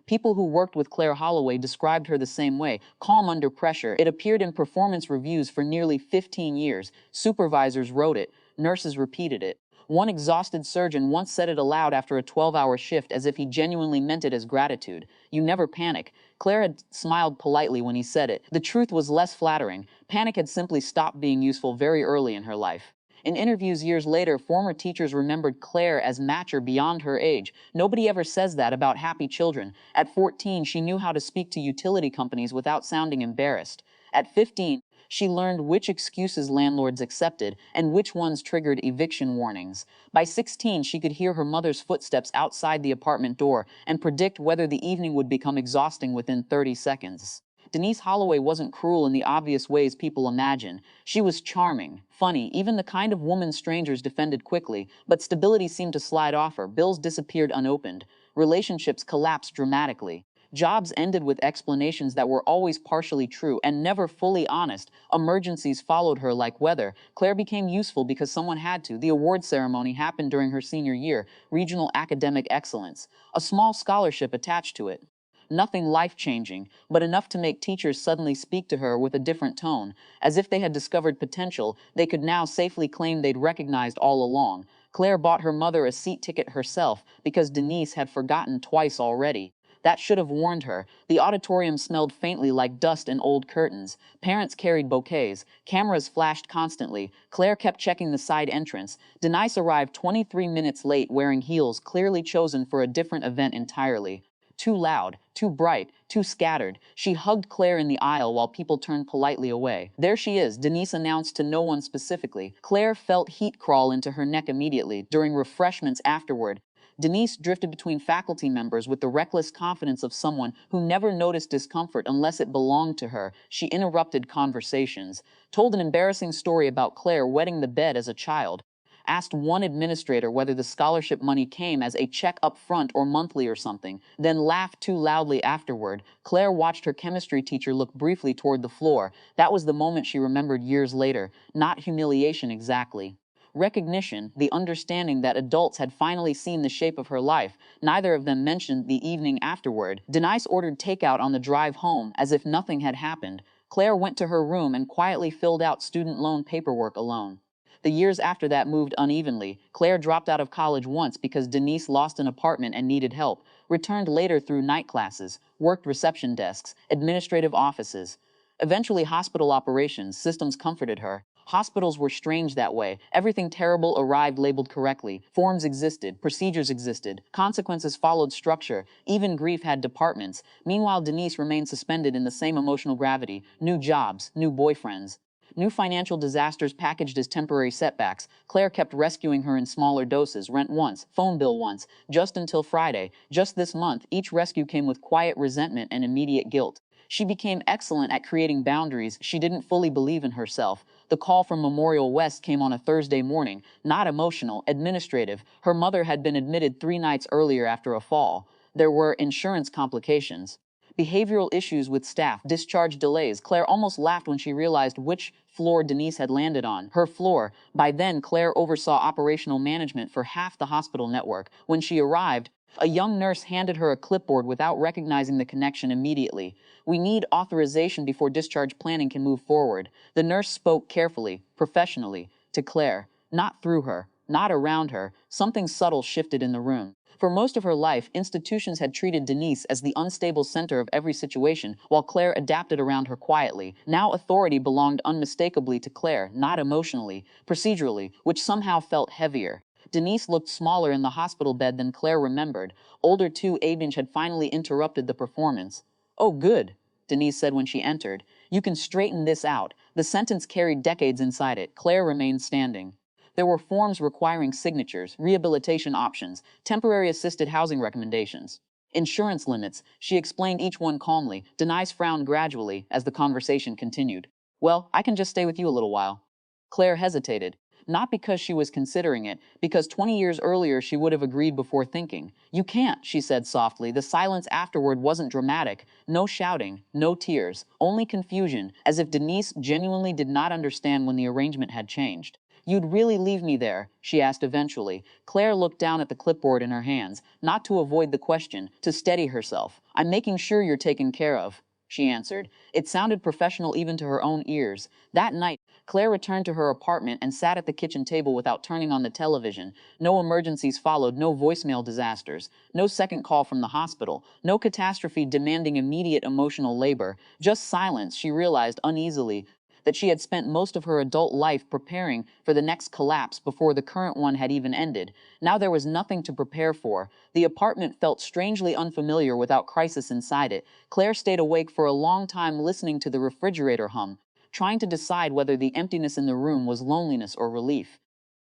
People who worked with Claire Holloway described her the same way, calm under pressure. It appeared in performance reviews for nearly 15 years. Supervisors wrote it. Nurses repeated it. One exhausted surgeon once said it aloud after a 12-hour shift as if he genuinely meant it as gratitude. "You never panic." Claire had smiled politely when he said it. The truth was less flattering. Panic had simply stopped being useful very early in her life. In interviews years later, former teachers remembered Claire as mature beyond her age. Nobody ever says that about happy children. At 14, she knew how to speak to utility companies without sounding embarrassed. At 15, she learned which excuses landlords accepted and which ones triggered eviction warnings. By 16, she could hear her mother's footsteps outside the apartment door and predict whether the evening would become exhausting within 30 seconds. Denise Holloway wasn't cruel in the obvious ways people imagine. She was charming, funny, even the kind of woman strangers defended quickly, but stability seemed to slide off her. Bills disappeared unopened. Relationships collapsed dramatically. Jobs ended with explanations that were always partially true and never fully honest. Emergencies followed her like weather. Claire became useful because someone had to. The award ceremony happened during her senior year, regional academic excellence. A small scholarship attached to it. Nothing life-changing, but enough to make teachers suddenly speak to her with a different tone. As if they had discovered potential, they could now safely claim they'd recognized all along. Claire bought her mother a seat ticket herself because Denise had forgotten twice already. That should have warned her. The auditorium smelled faintly like dust and old curtains. Parents carried bouquets. Cameras flashed constantly. Claire kept checking the side entrance. Denise arrived 23 minutes late wearing heels clearly chosen for a different event entirely. Too loud, too bright, too scattered. She hugged Claire in the aisle while people turned politely away. "There she is," Denise announced to no one specifically. Claire felt heat crawl into her neck immediately. During refreshments afterward, Denise drifted between faculty members with the reckless confidence of someone who never noticed discomfort unless it belonged to her. She interrupted conversations, told an embarrassing story about Claire wetting the bed as a child, asked one administrator whether the scholarship money came as a check up front or monthly or something, then laughed too loudly afterward. Claire watched her chemistry teacher look briefly toward the floor. That was the moment she remembered years later. Not humiliation exactly. Recognition, the understanding that adults had finally seen the shape of her life. Neither of them mentioned the evening afterward. Denise ordered takeout on the drive home, as if nothing had happened. Claire went to her room and quietly filled out student loan paperwork alone. The years after that moved unevenly. Claire dropped out of college once because Denise lost an apartment and needed help, returned later through night classes, worked reception desks, administrative offices. Eventually hospital operations, systems comforted her. Hospitals were strange that way. Everything terrible arrived labeled correctly. Forms existed, procedures existed, consequences followed structure. Even grief had departments. Meanwhile, Denise remained suspended in the same emotional gravity. New jobs, new boyfriends. New financial disasters packaged as temporary setbacks. Claire kept rescuing her in smaller doses, rent once, phone bill once, just until Friday. Just this month, each rescue came with quiet resentment and immediate guilt. She became excellent at creating boundaries. She didn't fully believe in herself. The call from Memorial West came on a Thursday morning, not emotional, administrative. Her mother had been admitted 3 nights earlier after a fall. There were insurance complications. Behavioral issues with staff, discharge delays. Claire almost laughed when she realized which floor Denise had landed on. Her floor. By then, Claire oversaw operational management for half the hospital network. When she arrived, a young nurse handed her a clipboard without recognizing the connection immediately. "We need authorization before discharge planning can move forward." The nurse spoke carefully, professionally, to Claire, not through her, not around her. Something subtle shifted in the room. For most of her life, institutions had treated Denise as the unstable center of every situation, while Claire adapted around her quietly. Now authority belonged unmistakably to Claire, not emotionally, procedurally, which somehow felt heavier. Denise looked smaller in the hospital bed than Claire remembered. Older too, age had finally interrupted the performance. "Oh, good," Denise said when she entered. "You can straighten this out." The sentence carried decades inside it. Claire remained standing. There were forms requiring signatures, rehabilitation options, temporary assisted housing recommendations, insurance limits. She explained each one calmly. Denise frowned gradually as the conversation continued. "Well, I can just stay with you a little while." Claire hesitated. Not because she was considering it, because 20 years earlier she would have agreed before thinking. "You can't," she said softly. The silence afterward wasn't dramatic. No shouting, no tears, only confusion, as if Denise genuinely did not understand when the arrangement had changed. "You'd really leave me there?" she asked eventually. Claire looked down at the clipboard in her hands, not to avoid the question, to steady herself. "I'm making sure you're taken care of," she answered. It sounded professional even to her own ears. That night, Claire returned to her apartment and sat at the kitchen table without turning on the television. No emergencies followed, no voicemail disasters, no second call from the hospital, no catastrophe demanding immediate emotional labor. Just silence. She realized uneasily that she had spent most of her adult life preparing for the next collapse before the current one had even ended. Now there was nothing to prepare for. The apartment felt strangely unfamiliar without crisis inside it. Claire stayed awake for a long time listening to the refrigerator hum, trying to decide whether the emptiness in the room was loneliness or relief.